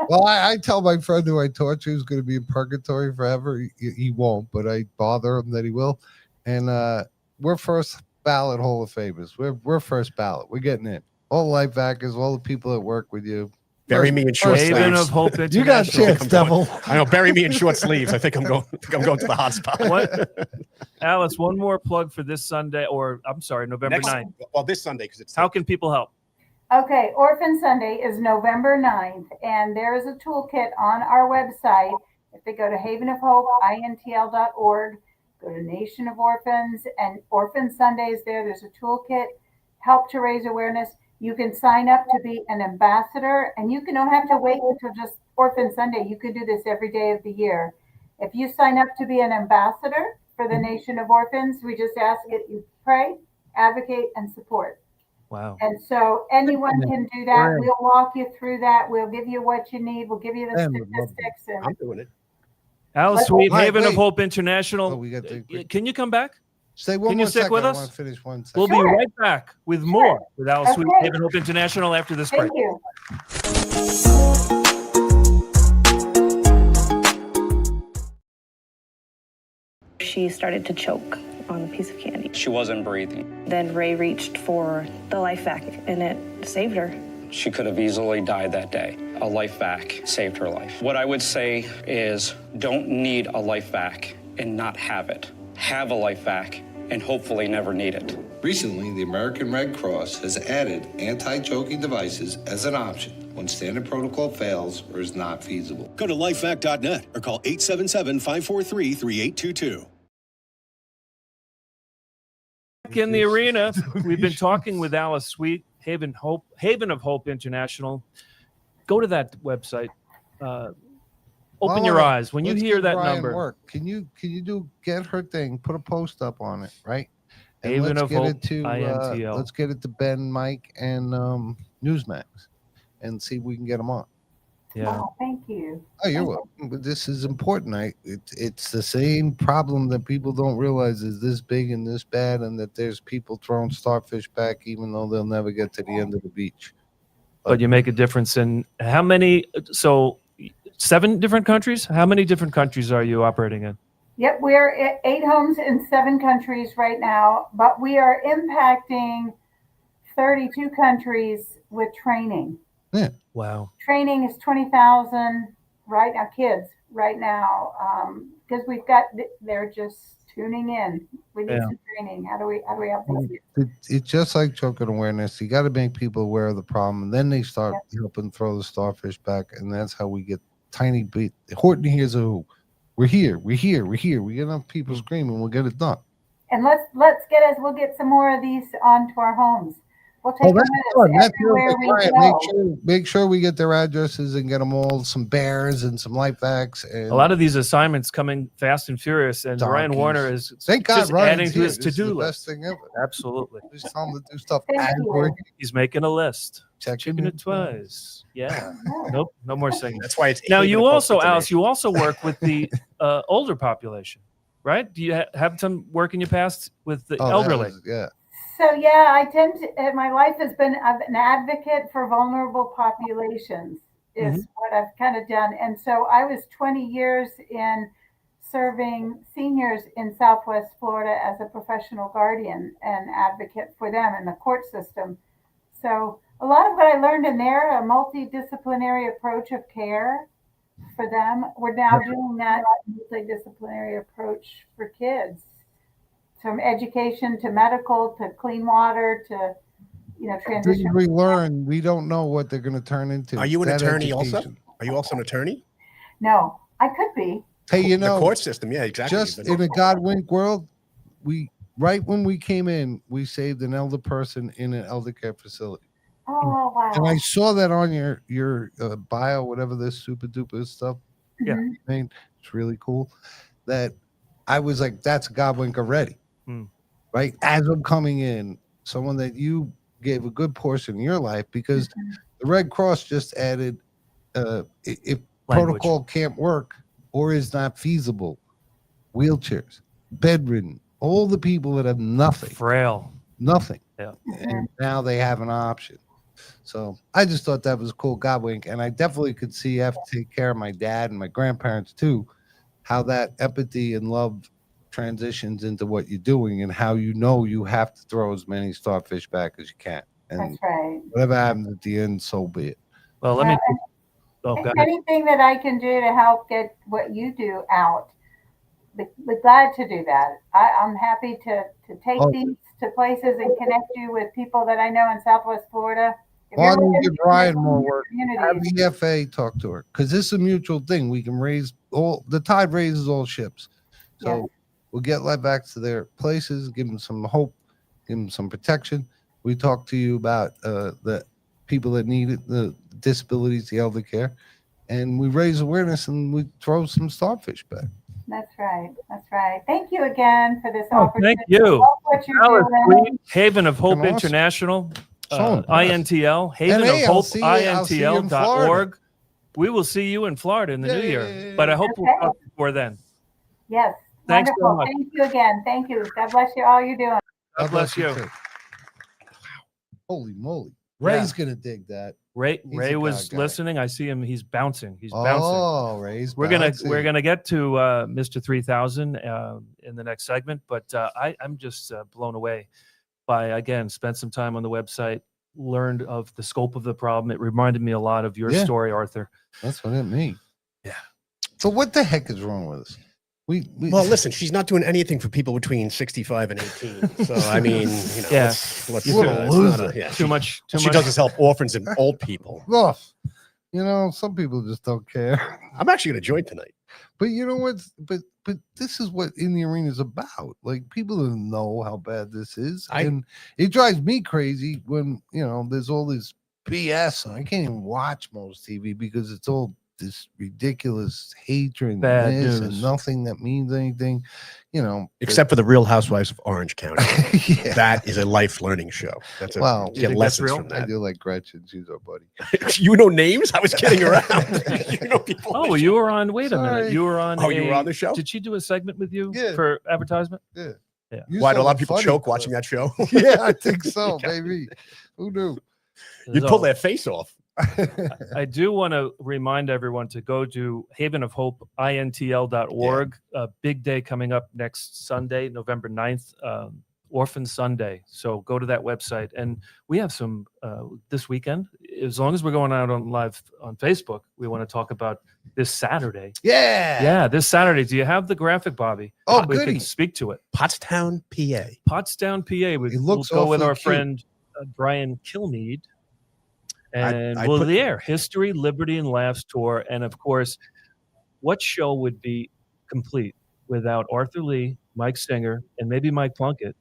Well, I tell my friend who I taught you who's going to be in purgatory forever. He won't, but I bother him that he will. And we're first ballot Hall of Famers. We're first ballot. We're getting in. All LifeVackers, all the people that work with you. Bury me in short Haven sleeves. of Hope You got a International. chance, devil. I know. Bury me in short sleeves. I think I'm going to the hot spot. What? Alice, one more plug for this Sunday, or I'm sorry, November 9th. Well, this Sunday because it's How can people help? Okay, Orphan Sunday is November 9th, and there is a toolkit on our website. If they go to havenofhope.intl.org, go to Nation of Orphans, and Orphan Sunday is there. There's a toolkit, help to raise awareness. You can sign up to be an ambassador, and you don't have to wait until just Orphan Sunday. You can do this every day of the year. If you sign up to be an ambassador for the Nation of Orphans, we just ask that you pray, advocate, and support. Wow. And so anyone can do that. We'll walk you through that. We'll give you what you need. We'll give you the statistics. I'm doing it. Alice Sweet, Wait, Haven of wait. Hope International. Oh, we got the- Can you come back? Stay one Can you more stick second. with I us? want to finish one second. We'll be Sure. right back with more with Alice Sweet, Okay. Haven Hope International after this break. Thank you. She started to choke on a piece of candy. She wasn't breathing. Then Ray reached for the LifeVac and it saved her. She could have easily died that day. A LifeVac saved her life. What I would say is don't need a LifeVac and not have it. Have a LifeVac and hopefully never need it. Recently, the American Red Cross has added anti-choking devices as an option when standard protocol fails or is not feasible. Go to lifevac.net or call 877-543-3822. Back in the arena, we've been talking with Alice Sweet, Haven of Hope International. Go to that website. Open your eyes when you Let's hear give that Brian number. work. Can you get her thing? Put a post up on it, right? And Haven let's of get Hope, it to INTL. let's get it to Ben, Mike, and Newsmax, and see if we can get them on. Yeah. Oh, thank you. Oh, you're welcome. But this is important. It's the same problem that people don't realize is this big and this bad, and that there's people throwing starfish back, even though they'll never get to the end of the beach. But you make a difference in how many? So 7 different countries? How many different countries are you operating in? Yep, we're at 8 homes in 7 countries right now, but we are impacting 32 countries with training. Yeah. Wow. Training is 20,000 right now, kids right now, because we've got, they're just tuning in. We need some training. How do we help these kids? It's just like choking awareness. You got to make people aware of the problem, and then they start helping throw the starfish back, and that's how we get tiny bit. Horton hears a who. We're here. We get enough people screaming. We'll get it done. And we'll get some more of these onto our homes. We'll take them with us everywhere we go. Make sure we get their addresses and get them all some bears and some LifeVacs. And a lot of these assignments coming fast and furious, and donkeys. Ryan Warner is Thank God just Ryan's adding to here. his This is to-do the list. best thing ever. Absolutely. Just tell him to do stuff. Thank you. He's making a list. Checking it twice. Yeah. Nope. No more singing. That's why it's Now Haven you of Hope also, Alice, International. you also work with the older population, right? Do you have some work in your past with the elderly? Yeah. So yeah, I tend to. My life has been an advocate for vulnerable populations. Is what I've kind of done, and so I was 20 years in serving seniors in Southwest Florida as a professional guardian and advocate for them in the court system. So a lot of what I learned in there, a multidisciplinary approach of care for them. We're now doing that multidisciplinary approach for kids. From education to medical to clean water to, transition. Things we learn, we don't know what they're going to turn into. Are you an That attorney education. also? Are you also an attorney? No, I could be. Hey, The court system, yeah, exactly. just in a God wink world, right when we came in, we saved an elder person in an elder care facility. Oh, wow. And I saw that on your bio, whatever this super duper stuff. Yeah. I mean, it's really cool. That I was like, that's a God wink already. Right? As I'm coming in, someone that you gave a good portion of your life, because the Red Cross just added if protocol can't work or is not feasible, wheelchairs, bedridden, all the people that have nothing, frail, nothing. Yeah. And now they have an option. So I just thought that was cool, God wink. And I definitely could see I have to take care of my dad and my grandparents too, how that empathy and love transitions into what you're doing and how you have to throw as many starfish back as you can. And that's right. whatever happens at the end, so be it. Well, let me. Anything that I can do to help get what you do out, be glad to do that. I'm happy to take these to places and connect you with people that I know in Southwest Florida. Why don't you give Ryan more work? Have Communities. the FA talk to her, because this is a mutual thing. We can raise the tide raises all ships. So we'll get LifeVac to their places, give them some hope, give them some protection. We talk to you about the people that need it, the disabilities, the elder care, and we raise awareness and we throw some starfish back. That's right. That's right. Thank you again for this opportunity. Thank you. Love what you're Alice doing. Green, Haven of Hope Awesome. International, So impressed. INTL, Haven And hey, of I'll Hope, see you in INTL.org. We will see you in Florida in the new year, but I hope we'll talk before then. Yes. Thanks so Wonderful. much. Thank you again. Thank you. God bless you. All you're doing. God bless you. too. Holy moly. Ray's going to dig that. Ray He's a was God guy. listening. I see him. He's bouncing. He's bouncing. Oh, Ray's We're bouncing. gonna get to Mr. 3000 in the next segment, but I'm just blown away by, again, spent some time on the website, learned of the scope of the problem. It reminded me a lot of your story, Arthur. That's what it means. Yeah. So what the heck is wrong with us? Well, listen, she's not doing anything for people between 65 and 18. So, I mean, Yeah. let's What a it's not loser. yeah, Too much. she does this help orphans and old people. Well, some people just don't care. I'm actually going to join tonight. But you know what? But this is what In the Arena is about. Like, people don't know how bad this is, and it drives me crazy when there's all this BS. And I can't even watch most TV because it's all this ridiculous hatred and Bad this news. and nothing that means anything. Except for the Real Housewives of Orange County. Yeah. That is a life learning show. That's a, Well, you get lessons from I that. do like Gretchen. She's our buddy. You know names? I was kidding around. You know people. Oh, you were on. Wait a minute. Sorry. You were on. Oh, you were on the show? Did she do a segment with you Yeah. for advertisement? Yeah. Yeah. You Why do a saw lot of the people funny choke clip. watching that show? Yeah, I think so, baby. Who knew? You pull their face off. I do want to remind everyone to go to Haven of Hope, intl.org. A big day coming up next Sunday, November 9th, Orphan Sunday. So go to that website. And we have some this weekend. As long as we're going out on live on Facebook, we want to talk about this Saturday. Yeah. This Saturday. Do you have the graphic, Bobby? Oh, we goody. can speak to it. Pottstown, PA. Pottstown, PA. We'll go with our friend Brian Kilmeade. And we'll there. History, Liberty, and Laughs tour. And of course, what show would be complete without Arthur Lee, Mike Singer, and maybe Mike Plunkett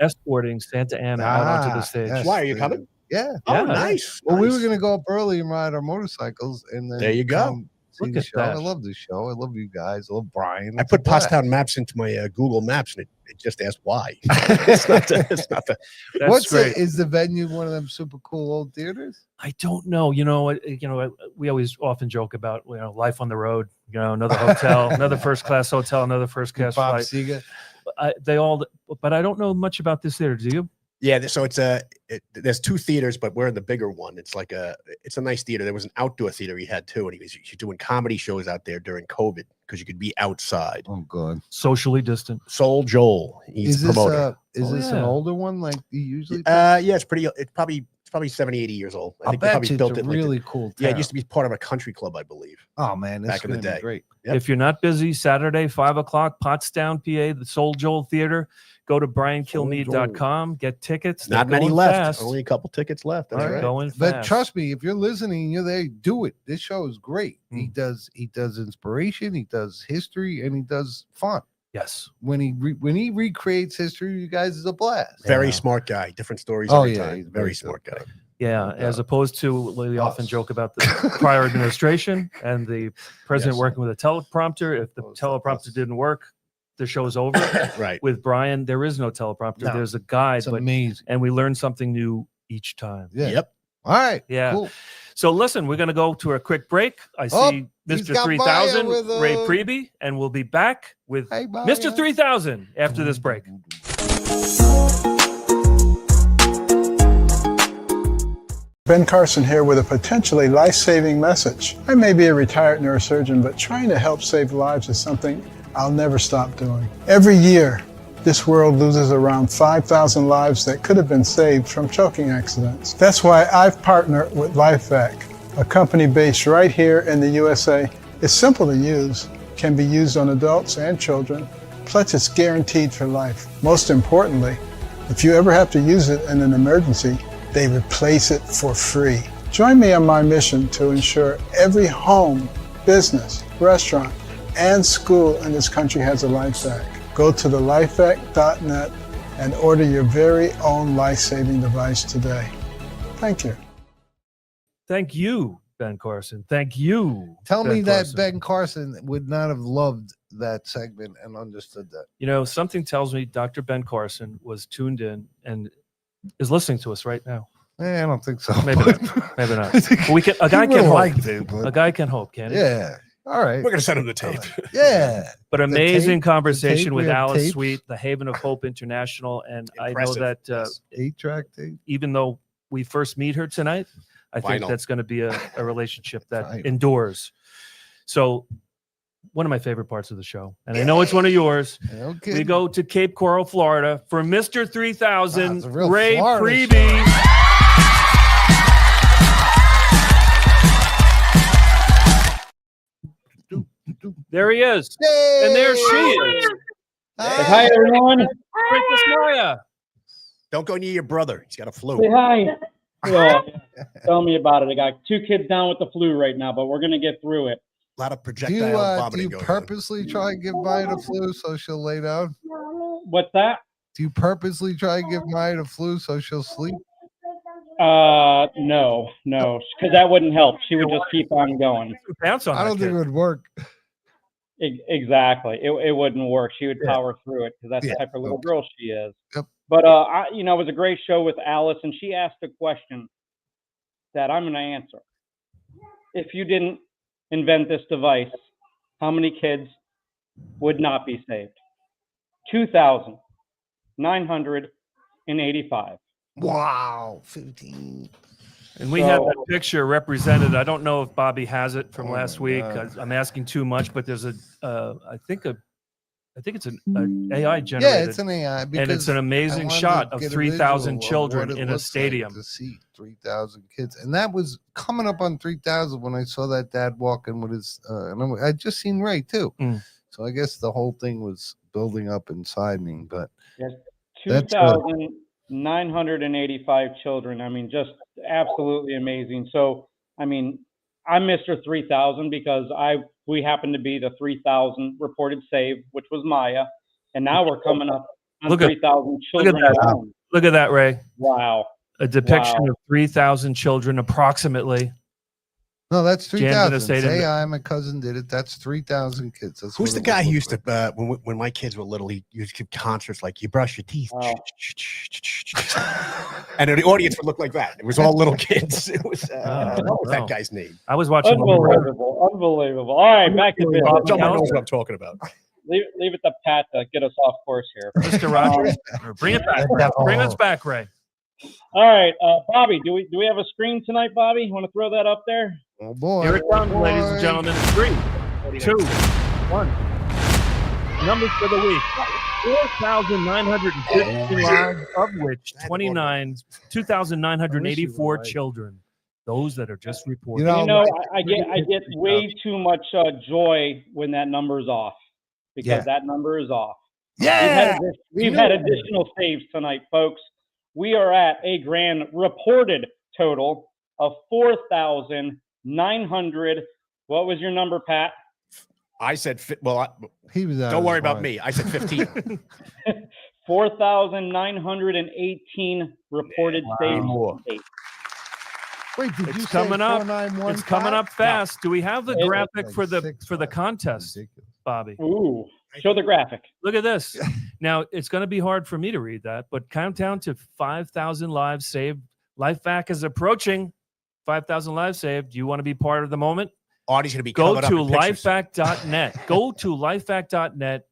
escorting Santa Ana out onto the stage? Yes. Why are you coming? Yeah. Oh, nice. Well, we were going to go up early and ride our motorcycles. And then There you go. See Look the at show. that. I love the show. I love you guys. I love Brian. I put Pottstown Maps into my Google Maps, and it just asked why. It's not the. That's great. Is the venue one of them super cool old theaters? I don't know. We always often joke about life on the road. Another hotel, another first class hotel, another first class Bob flight. Seger. But I don't know much about this theater. Do you? Yeah, so there's two theaters, but we're in the bigger one. It's a nice theater. There was an outdoor theater he had too, and he was doing comedy shows out there during COVID because you could be outside. Oh, God. Socially distant. Soul Joel, he's promoter. Is this an older one like you usually? Yeah, it's probably 70, 80 years old. I bet you it's a really cool town. Yeah, it used to be part of a country club, I believe. Oh man, back in the day. Great. Yep. If you're not busy, Saturday, 5:00, Pottstown, PA, the Soul Joel Theater. Go to briankilmeade.com, get tickets. Not They're many going left. fast. Only a couple tickets left. That's right. Going But fast. trust me, if you're listening, you're there. Do it. This show is great. He does inspiration, he does history, and he does fun. Yes. When he recreates history, you guys is a blast. Very smart guy. Different stories Oh, every yeah, time. he's Very smart guy. Yeah, as opposed to we often joke about the prior administration and the president working with a teleprompter. If the teleprompter didn't work, the show's over. Right. With Brian, there is no teleprompter. No. There's a guide. It's amazing. And we learn something new each time. Yeah. Yep. All right. Yeah. Cool. So listen, we're going to go to a quick break. I Oh, see he's Mr. got 3000, Maya with, Ray Priebe, and we'll be back with Hey, Maya. Mr. 3000 after this break. Ben Carson here with a potentially life-saving message. I may be a retired neurosurgeon, but trying to help save lives is something I'll never stop doing. Every year, this world loses around 5,000 lives that could have been saved from choking accidents. That's why I've partnered with LifeVac, a company based right here in the USA. It's simple to use, can be used on adults and children, plus it's guaranteed for life. Most importantly, if you ever have to use it in an emergency, they replace it for free. Join me on my mission to ensure every home, business, restaurant, and school in this country has a LifeVac. Go to the lifevac.net and order your very own life-saving device today. Thank you. Thank you, Ben Carson. Thank you. Tell me Ben that Carson. Ben Carson would not have loved that segment and understood that. Something tells me Dr. Ben Carson was tuned in and is listening to us right now. I don't think so. Maybe not. Maybe not. A guy can hope. A guy can hope, can he? Yeah. All right. We're going to send him the tape. Yeah. But amazing tape, conversation with we have Alice tapes. Sweet, the Haven of Hope International. And Impressive. I know that 8-track tape. even though we first meet her tonight, I think Vinyl. that's going to be a relationship that Vinyl. endures. So one of my favorite parts of the show, and I know it's one of yours. Okay. We go to Cape Coral, Florida for Mr. Wow, 3000, it's a real Ray Florida Priebe. There he is. Yay! And there she is. Hi, everyone. Princess Maya. Don't go near your brother. He's got a flu. Say hi. Well, tell me about it. I got 2 kids down with the flu right now, but we're going to get through it. A lot of Do projectile you, vomiting going on. purposely try and give Maya the flu so she'll lay down? What's that? Do you purposely try and give Maya the flu so she'll sleep? No, because that wouldn't help. She would just keep on going. Bounce on I don't that think it kid. would work. Exactly. It wouldn't work. She would power through it because that's Yeah, the type of little okay. girl she is. Yep. But it was a great show with Alice, and she asked a question that I'm going to answer. If you didn't invent this device, how many kids would not be saved? 2,985. Wow. 15. And we have that picture represented. I don't know if Bobby has it from last week. I'm asking too much, but there's I think it's an AI generated. Yeah, it's an AI, and it's an amazing shot of 3,000 children in a stadium. To see 3,000 kids, and that was coming up on 3,000 when I saw that dad walking with his. And I'd just seen Ray too, so I guess the whole thing was building up inside me. But yes, 2,985 children. I mean, just absolutely amazing. So, I mean, I'm Mr. 3,000 because we happen to be the 3,000 reported saved, which was Maya, and now we're coming up on 3,000 children. Look at that, Ray. Wow. A depiction of 3,000 children approximately. No, that's 3,000. AI, my cousin did it. That's 3,000 kids. That's who's the guy who used to when my kids were little? He used to give concerts like "You brush your teeth," and the audience would look like that. It was all little kids. It was what was that guy's name? I was watching. Unbelievable. All right, back to this. Someone knows what I'm talking about. Leave it to Pat to get us off course here. Mr. Rogers, bring it back. Bring us back, Ray. All right, Bobby, do we have a screen tonight, Bobby? You want to throw that up there? Oh boy! Here it comes, ladies and gentlemen. 3, 2, 1. Numbers for the week: 4,950 lives, of which 2,984 children. Those that are just reported. I get way too much joy when that number is off, because that number is off. Yeah, we've had additional saves tonight, folks. We are at a grand reported total of 4,900. What was your number, Pat? I said, he was. Don't worry about me. I said 15. 4,918 reported saves. Wait, did it's you coming say up? 491? It's coming up fast. Do we have the graphic for the contest, Bobby? Ooh, show the graphic. Look at this. Now it's going to be hard for me to read that, but countdown to 5,000 lives saved. LifeVac is approaching 5,000 lives saved. Do you want to be part of the moment? Artie's going to be go to lifevac.net. Go to lifevac.net.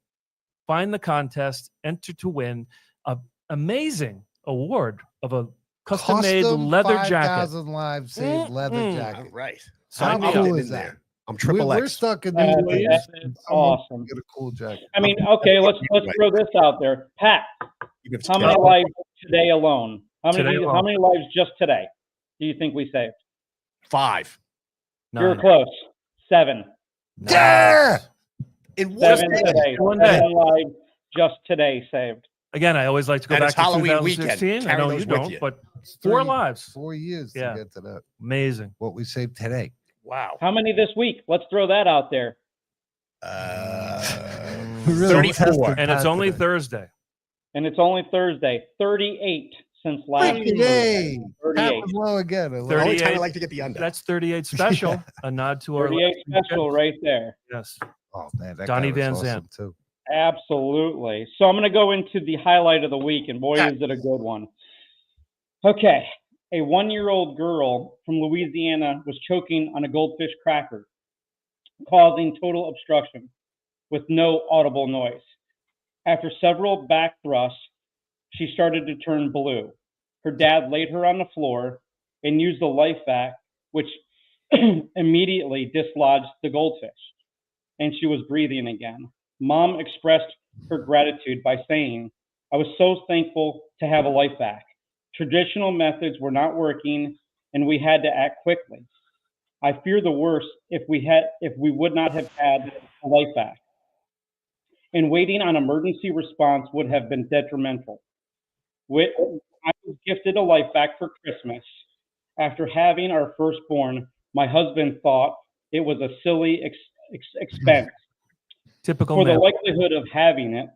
Find the contest. Enter to win an amazing award of a custom-made leather jacket. 5,000 lives saved leather jacket. All right. How cool is that? I'm triple X. We're stuck in these days. That's awesome. Get a cool jacket. I mean, okay, let's throw this out there. Pat, how many lives today alone? How many lives just today do you think we saved? 5. You're close. 7. Yeah. In 7 today. 7 lives just today saved. Again, I always like to go back to Halloween 2016. Weekend. I know you don't, but 4 lives. 4 years to get to that. Amazing. What we saved today. Wow. How many this week? Let's throw that out there. 34. And it's only Thursday. 38 since last week. Hey, 38. Low again. 38. I like to get the under. That's 38 special. A nod to our 38 special right there. Yes. Oh man, that Donnie guy Van was awesome Zandt too. Absolutely. So I'm going to go into the highlight of the week, and boy, is it a good one. Okay. A 1-year-old girl from Louisiana was choking on a goldfish cracker, causing total obstruction with no audible noise. After several back thrusts, she started to turn blue. Her dad laid her on the floor and used the LifeVac, which immediately dislodged the goldfish, and she was breathing again. Mom expressed her gratitude by saying, "I was so thankful to have a LifeVac. Traditional methods were not working, and we had to act quickly. I fear the worst if we would not have had a LifeVac. And waiting on emergency response would have been detrimental. I was gifted a LifeVac for Christmas. After having our firstborn, my husband thought it was a silly expense Typical for man. the likelihood of having it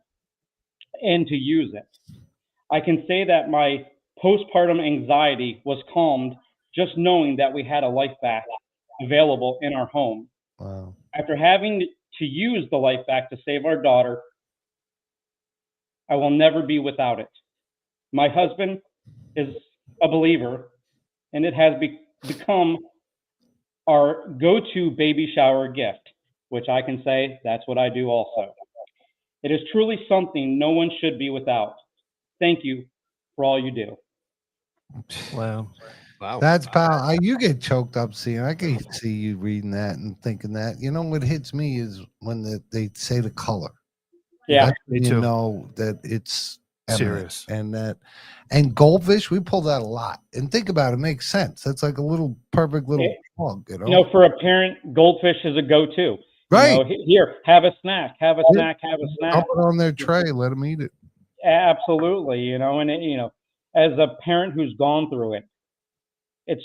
and to use it. I can say that my postpartum anxiety was calmed just knowing that we had a LifeVac available in our home. Wow. After having to use the LifeVac to save our daughter, I will never be without it. My husband is a believer, and it has become our go-to baby shower gift, which I can say that's what I do also. It is truly something no one should be without. Thank you for all you do." Wow. Wow. That's pal. You get choked up seeing. I can see you reading that and thinking that. You know what hits me is when they say the color. Yeah, That's me when you too. know that it's eminent. Serious. And goldfish, we pull that a lot. And think about it, makes sense. That's like a little perfect little plug, you know. You know, for a parent, goldfish is a go-to. Right. You know, here, have a snack, have a snack, have a snack. Dump it on their tray, let them eat it. Absolutely, you know, and you know, as a parent who's gone through it, it's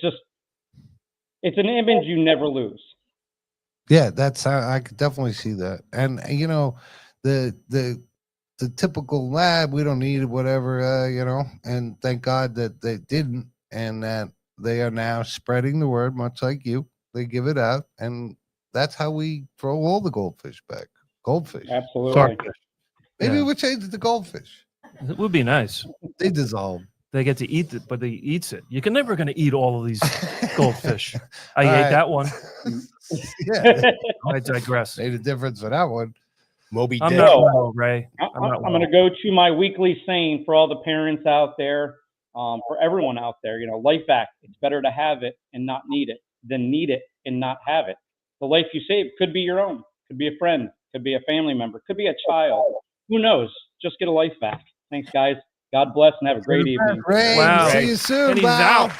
an image you never lose. Yeah, that's how I could definitely see that. And you know, the typical lab, we don't need it, whatever, you know, and thank God that they didn't, and that they are now spreading the word, much like you. They give it out, and that's how we throw all the goldfish back. Goldfish. Absolutely. Maybe we'll change it to goldfish. It would be nice. They dissolve. They get to eat it, but they eats it. You're never going to eat all of these goldfish. I All ate right. that one. Yeah. I digress. Made a difference for that one. Moby I'm Dick. not well, Ray. I'm going to go to my weekly saying for all the parents out there, for everyone out there. You know, LifeVac. It's better to have it and not need it than need it and not have it. The life you save could be your own, could be a friend, could be a family member, could be a child. Who knows? Just get a LifeVac. Thanks, guys. God bless and have a great evening. Ray, Wow. see you soon. And he's pal. out.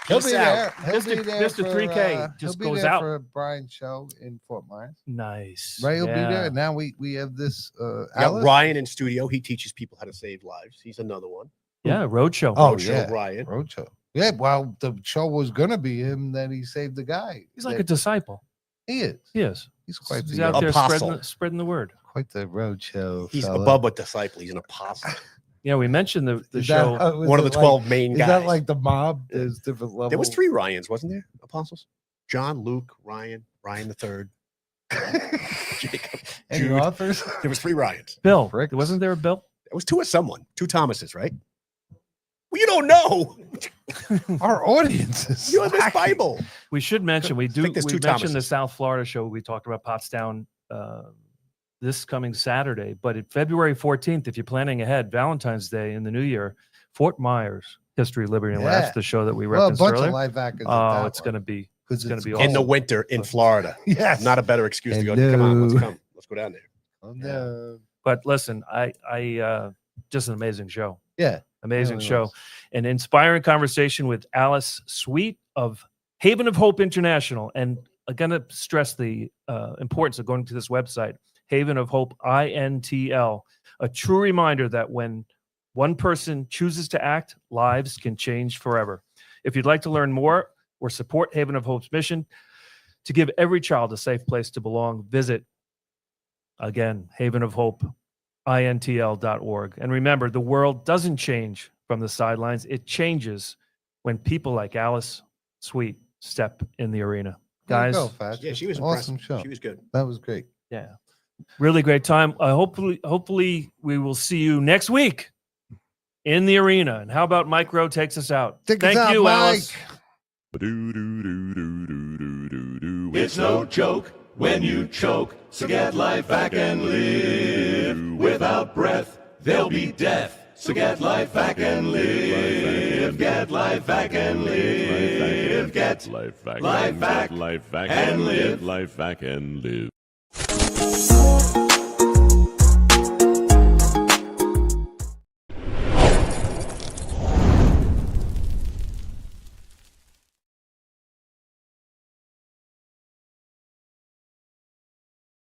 He'll be Peace there. out. He'll be Mr. there Mr. for, 3K just he'll be goes there out. for Brian's show in Fort Myers. Nice. Ray will be Yeah. there. Now we have this. We got Alice. Ryan in studio. He teaches people how to save lives. He's another one. Yeah, Roadshow. Oh Roadshow yeah, Ryan. Roadshow. Yeah, well, the show was gonna be him. Then he saved the guy. He's like a disciple. He is. He is. He's quite He's the out there apostle. spreading the word. quite the roadshow. He's fella. above a disciple. He's an apostle. Yeah, we mentioned the Is show. that, was One of it the 12 main is guys. that like the mob? There's different levels. There was 3 Ryans, wasn't there? Apostles? John, Luke, Ryan the third. Jacob. Any Jude. authors? There was 3 Ryans. Bill. Frick. Wasn't there a Bill? It was 2 of someone. 2 Thomases, right? Well, you don't know. Our audience is You're this slacking. Bible. We should mention we think there's 2 mentioned the Thomases. South Florida show. We talked about Pottstown this coming Saturday, but at February 14th, if you're planning ahead, Valentine's Day in the new year, Fort Myers, History, Liberty, and Yeah. Laughs, the show that we Well, a referenced bunch earlier. of live actors. Oh, it's going to be because it's going to be In the awesome. winter in Florida. Yes. Not a better excuse to go. Come on, let's Hello. come. Let's go down there. No. But listen, I just an amazing show. Yeah. Amazing Really show. was. An inspiring conversation with Alice Sweet of Haven of Hope International. And I'm going to stress the importance of going to this website, Haven of Hope, INTL. A true reminder that when one person chooses to act, lives can change forever. If you'd like to learn more or support Haven of Hope's mission to give every child a safe place to belong, visit, again, Haven of Hope, INTL.org. And remember, the world doesn't change from the sidelines. It changes when people like Alice Sweet step in the arena. There you Guys, go, Fats. Yeah, she was awesome impressive. show. She was good. That was great. yeah, really great time. Hopefully we will see you next week in the arena. And how about Mike Rowe takes us out? Take us Thank out, you, Mike. Alice. It's no joke when you choke, so get LifeVac and live. Without breath, there'll be death. So get LifeVac and live. Get LifeVac and live. Get LifeVac and live. LifeVac and live.